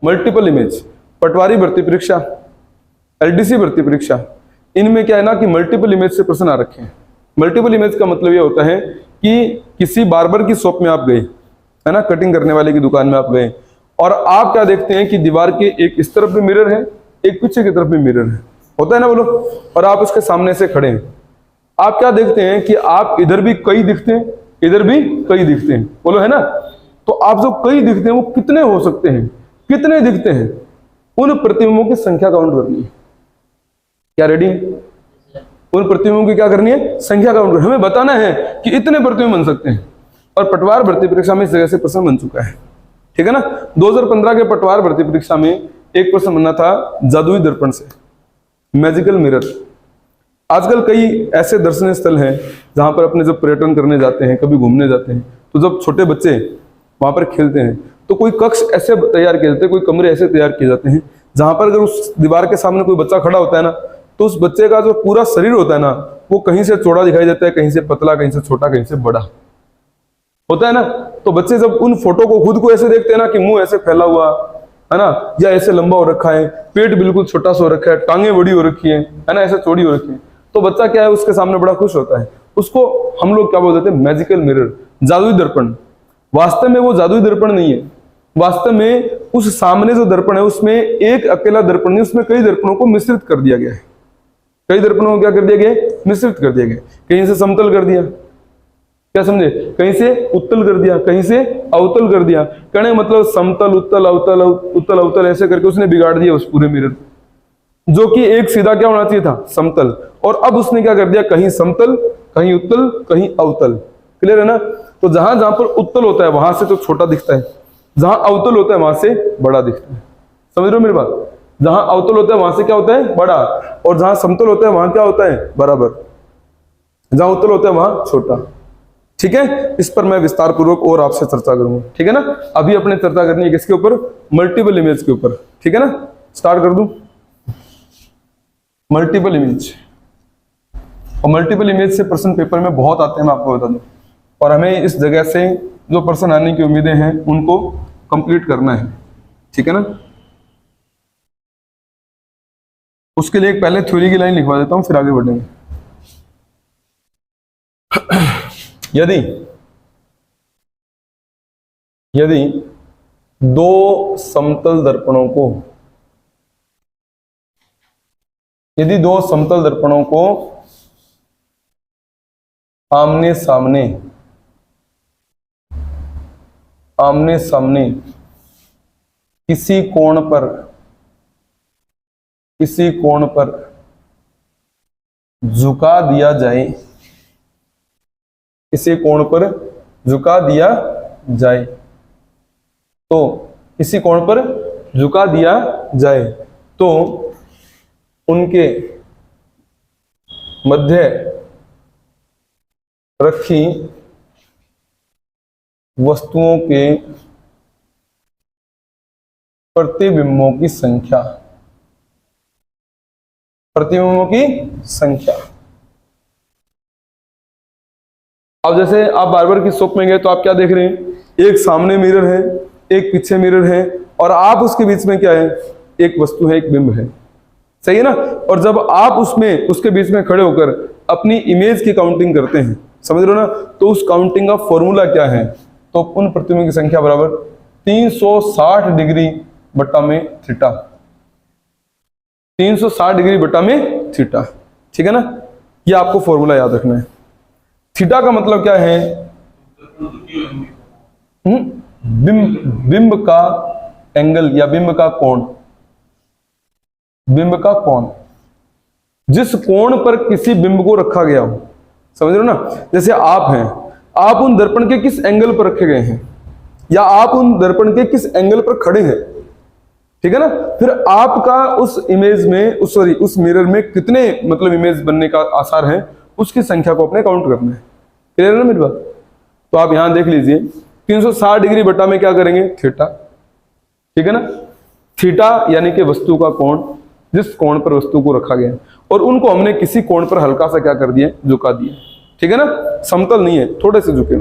Multiple image, पटवारी भर्ती परीक्षा, LDC भर्ती परीक्षा, इनमें क्या है ना कि मल्टीपल इमेज से प्रश्न आ रखे हैं। मल्टीपल इमेज का मतलब ये होता है कि किसी बार्बर की शॉप में आप गए, है ना, कटिंग करने वाले की दुकान में आप गए, और आप क्या देखते हैं कि दीवार के एक इस तरफ भी मिरर है, एक पीछे की तरफ भी मिरर है, होता है ना बोलो, और आप उसके सामने से खड़े हैं। आप क्या देखते हैं कि आप इधर भी कई दिखते हैं, इधर भी कई दिखते हैं, बोलो, है ना। तो आप जो कई दिखते हैं वो कितने हो सकते हैं, कितने दिखते हैं, उन प्रतिबिंबों की संख्या काउंट करनी है। क्या रेडी? उन प्रतिबिंबों की क्या करनी है? संख्या काउंट करनी है। हमें बताना है कि इतने प्रतिबिंब बन सकते हैं, और पटवार भर्ती परीक्षा में इस जगह से प्रश्न बन चुका है, ठीक है ना। 2015 के पटवार भर्ती परीक्षा में एक प्रश्न बना था जादुई दर्पण से, मैजिकल मिरर। आजकल कई ऐसे दर्शनीय स्थल हैं जहां पर अपने जब पर्यटन करने जाते हैं, कभी घूमने जाते हैं, तो जब छोटे बच्चे वहां पर खेलते हैं तो कोई कक्ष ऐसे तैयार किए जाते हैं, कोई कमरे ऐसे तैयार किए जाते हैं जहां पर अगर उस दीवार के सामने कोई बच्चा खड़ा होता है ना, तो उस बच्चे का जो पूरा शरीर होता है ना, वो कहीं से चौड़ा दिखाई देता है, कहीं से पतला, कहीं से छोटा, कहीं से बड़ा होता है ना। तो बच्चे जब उन फोटो को खुद को ऐसे देखते हैं ना कि मुंह ऐसे फैला हुआ है ना, या ऐसे लंबा हो रखा है, पेट बिल्कुल छोटा सा हो रखा है, टांगे बड़ी हो रखी है ना, ऐसे चौड़ी हो रखी है, तो बच्चा क्या है उसके सामने बड़ा खुश होता है। उसको हम लोग क्या बोल देते हैं? मैजिकल मिरर, जादुई दर्पण। वास्तव में वो जादुई दर्पण नहीं है, वास्तव में उस सामने जो दर्पण है उसमें एक अकेला दर्पण नहीं, उसमें कई दर्पणों को मिश्रित कर दिया गया है। कई दर्पणों को क्या कर दिया गया? मिश्रित कर दिया गया। कहीं से समतल कर दिया, क्या समझे, कहीं से उत्तल कर दिया, कहीं से अवतल कर दिया। कहने मतलब समतल उत्तल अवतल उत्तल अवतल ऐसे करके उसने बिगाड़ दिया उस पूरे मिरर, जो कि एक सीधा क्या होना चाहिए था? समतल। और अब उसने क्या कर दिया? कहीं समतल, कहीं उत्तल, कहीं अवतल। क्लियर है ना। तो जहां जहां पर उत्तल होता है वहां से तो छोटा दिखता है, जहां अवतल होता है वहां से बड़ा दिखता है। समझ रहे हो मेरी बात? जहां अवतल होता है वहां से क्या होता है? बड़ा, और जहां समतल होता है वहां क्या होता है? बराबर। जहां उत्तल होता है वहां छोटा। ठीक है, इस पर मैं विस्तार पूर्वक और आपसे चर्चा करूंगा, ठीक है ना। अभी अपने चर्चा करनी है किसके ऊपर? मल्टीपल इमेज के ऊपर, ठीक है ना। स्टार्ट कर दूं। मल्टीपल इमेज, और मल्टीपल इमेज से प्रश्न पेपर में बहुत आते हैं, मैं आपको बता दूं, और हमें इस जगह से जो प्रश्न आने की उम्मीदें हैं उनको कंप्लीट करना है, ठीक है ना। उसके लिए एक पहले थ्योरी की लाइन लिखवा देता हूं, फिर आगे बढ़ेंगे। यदि दो समतल दर्पणों को, यदि दो समतल दर्पणों को आमने सामने किसी कोण पर झुका दिया जाए, किसी कोण पर झुका दिया जाए, तो किसी कोण पर झुका दिया जाए तो उनके मध्य रखी वस्तुओं के प्रतिबिंबों की संख्या, प्रतिबिंबों की संख्या। अब जैसे आप बार्बर की शॉप में गए तो आप क्या देख रहे हैं? एक सामने मिरर है, एक पीछे मिरर है, और आप उसके बीच में क्या है? एक वस्तु है, एक बिंब है, सही है ना। और जब आप उसमें उसके बीच में खड़े होकर अपनी इमेज की काउंटिंग करते हैं, समझ रहे हो ना, तो उस काउंटिंग का फॉर्मूला क्या है? तो उन प्रतिबिंब की संख्या बराबर 360 डिग्री बटा में थीटा, 360 डिग्री बटा में थीटा, ठीक है ना। ये आपको फॉर्मूला याद रखना है। थीटा का मतलब क्या है? बिंब का एंगल या बिंब का कोण, बिंब का कोण, जिस कोण पर किसी बिंब को रखा गया हो, समझ रहे हो ना। जैसे आप हैं, आप उन दर्पण के किस एंगल पर रखे गए हैं, या आप उन दर्पण के किस एंगल पर खड़े हैं, ठीक है ना। फिर आपका उस इमेज में, उस मिरर में कितने मतलब इमेज बनने का आसार है, उसकी संख्या को अपने काउंट करना है। क्लियर है ना मेरी बात? तो आप यहां देख लीजिए, 360 डिग्री बटा में क्या करेंगे? थीटा, ठीक है ना। थीटा यानी कि वस्तु का कोण, जिस कोण पर वस्तु को रखा गया, और उनको हमने किसी कोण पर हल्का सा क्या कर दिया? झुका दिया, ठीक है ना। समतल नहीं है, थोड़े से झुके।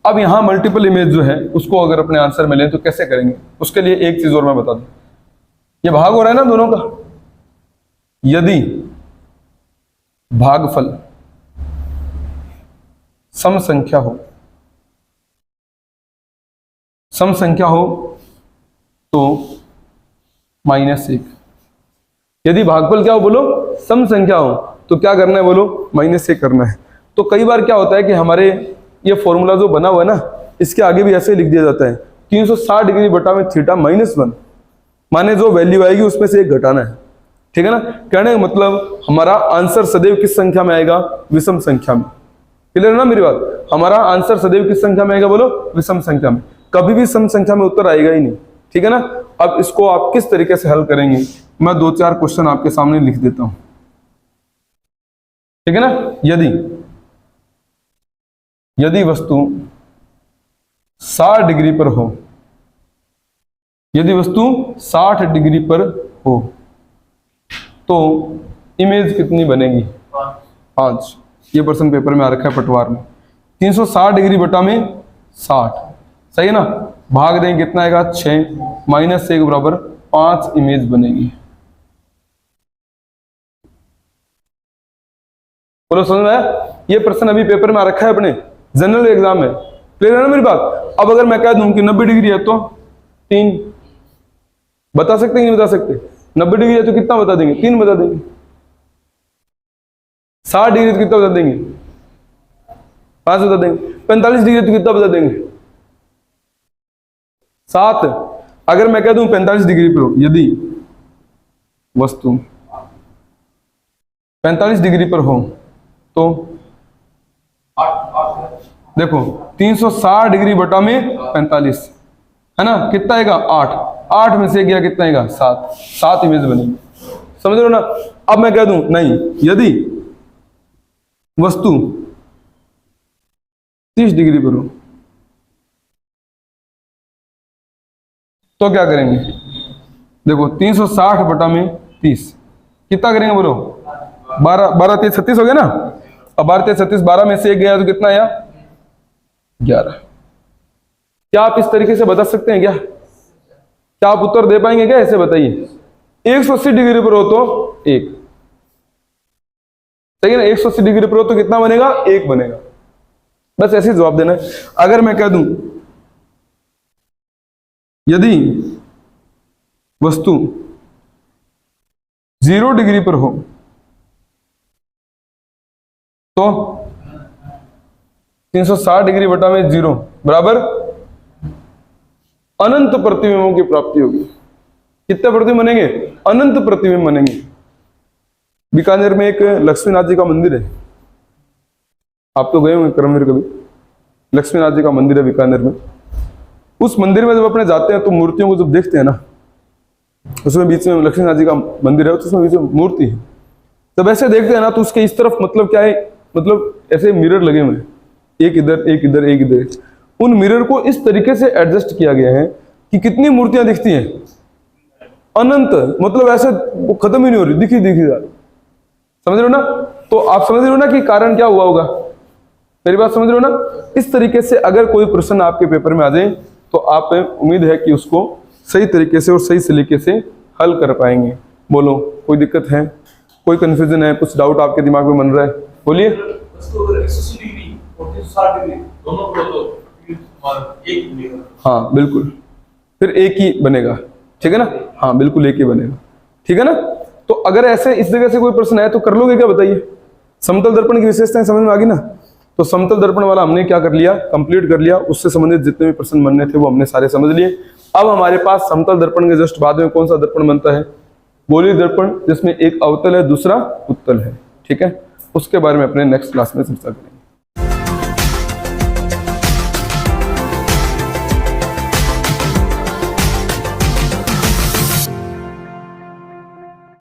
अब यहाँ मल्टीपल इमेज जो है उसको अगर अपने आंसर में लें तो कैसे करेंगे, उसके लिए एक चीज और मैं बता दूं। ये भाग हो रहा है ना दोनों का, यदि भागफल सम संख्या हो, सम संख्या हो तो -1। यदि भागफल क्या हो बोलो, सम संख्या हो, तो क्या करना है बोलो, -1 करना है। तो कई बार क्या होता है कि हमारे ये फॉर्मूला जो बना हुआ है ना, इसके आगे भी ऐसे लिख दिया जाता है 360 डिग्री बटा में थीटा -1, माने जो वैल्यू आएगी उसमें से एक घटाना है, ठीक है ना। कहने का मतलब हमारा आंसर सदैव किस संख्या में आएगा, विषम संख्या में। क्लियर है ना मेरी बात, हमारा आंसर सदैव किस संख्या में आएगा बोलो, विषम संख्या में। कभी भी सम संख्या में उत्तर आएगा ही नहीं, ठीक है ना। अब इसको आप किस तरीके से हल करेंगे, मैं 2-4 क्वेश्चन आपके सामने लिख देता हूं, ठीक है ना। यदि वस्तु 60 डिग्री पर हो, यदि वस्तु 60 डिग्री पर हो तो इमेज कितनी बनेगी, 5। ये प्रश्न पेपर में आ रखा है पटवार में। 360 डिग्री बटा में 60, सही है ना। भाग देंगे कितना आएगा, 6 -1 बराबर 5 इमेज बनेगी। बोलो समझ में आया। ये प्रश्न अभी पेपर में आ रखा है अपने जनरल एग्जाम में। क्लियर है ना मेरी बात। अब अगर मैं कह दूं कि 90 डिग्री है तो 3 बता सकते हैं, नहीं बता सकते। 90 डिग्री है तो कितना बता देंगे, 3 बता देंगे। 60 डिग्री तो कितना बता देंगे, 5 बता देंगे। 45 डिग्री तो कितना बता देंगे, 7। अगर मैं कह दूं 45 डिग्री पर यदि वस्तु 45 डिग्री पर हो तो देखो 360 डिग्री बटा में 45 है ना, कितना आएगा 8। 8 में से गया कितना आएगा 7 इमेज बनेगी, समझ रहे हो ना। अब मैं कह दूं नहीं, यदि वस्तु 30 डिग्री पर हो तो क्या करेंगे, देखो 360 बटा में 30 कितना करेंगे बोलो, 12 3 36 हो गया ना। अब 12 3 36, 12 में से 1 गया तो कितना आया 11। क्या आप इस तरीके से बता सकते हैं क्या आप उत्तर दे पाएंगे क्या, ऐसे बताइए। 180 डिग्री पर हो तो 1, सही है ना। 180 डिग्री पर हो तो कितना बनेगा, 1 बनेगा। बस ऐसे जवाब देना है। अगर मैं कह दूं यदि वस्तु 0 डिग्री पर हो तो 360 डिग्री बटा में 0 बराबर अनंत प्रतिबिंबों की प्राप्ति होगी। कितने प्रतिबिंब बनेंगे, अनंत प्रतिबिंब बनेंगे। बीकानेर में एक लक्ष्मीनाथ जी का मंदिर है, आप तो गए होंगे कर्मवीर कभी। लक्ष्मीनाथ जी का मंदिर है बीकानेर में। उस मंदिर में जब अपने जाते हैं तो मूर्तियों को जब देखते हैं ना, उसमें बीच में लक्ष्मीनाथ जी का मंदिर है, उसमें बीच में मूर्ति है। जब ऐसे देखते हैं ना तो उसके इस तरफ मतलब क्या है, मतलब ऐसे मिरर लगे हुए हैं, एक इधर एक इधर एक इधर। उन मिरर को इस तरीके से एडजस्ट किया गया है कि कितनी मूर्तियां दिखती हैं, अनंत, मतलब ऐसे वो खत्म ही नहीं हो रही, दिखी जा रही। समझ रहे हो ना। तो आप समझ रहे हो ना कि कारण क्या हुआ होगा, मेरी बात समझ रहे हो ना। इस तरीके से अगर कोई प्रश्न आपके पेपर में आ जाए तो आप उम्मीद है कि उसको सही तरीके से और सही सलीके से हल कर पाएंगे। बोलो कोई दिक्कत है, कोई कंफ्यूजन है, कुछ डाउट आपके दिमाग में बन रहा है, बोलिए। हाँ बिल्कुल, फिर एक ही बनेगा, ठीक है ना। हाँ बिल्कुल एक ही बनेगा, ठीक है ना। तो अगर ऐसे इस जगह से कोई प्रश्न है तो कर लोगे क्या, बताइए। समतल दर्पण की विशेषताएं समझ में आ गई ना। तो समतल दर्पण वाला हमने क्या कर लिया, कंप्लीट कर लिया। उससे संबंधित जितने भी प्रश्न बनने थे वो हमने सारे समझ लिए। अब हमारे पास समतल दर्पण के जस्ट बाद में कौन सा दर्पण बनता है, गोलीय दर्पण, जिसमें एक अवतल है दूसरा उत्तल है, ठीक है। उसके बारे में अपने नेक्स्ट क्लास में चर्चा करेंगे।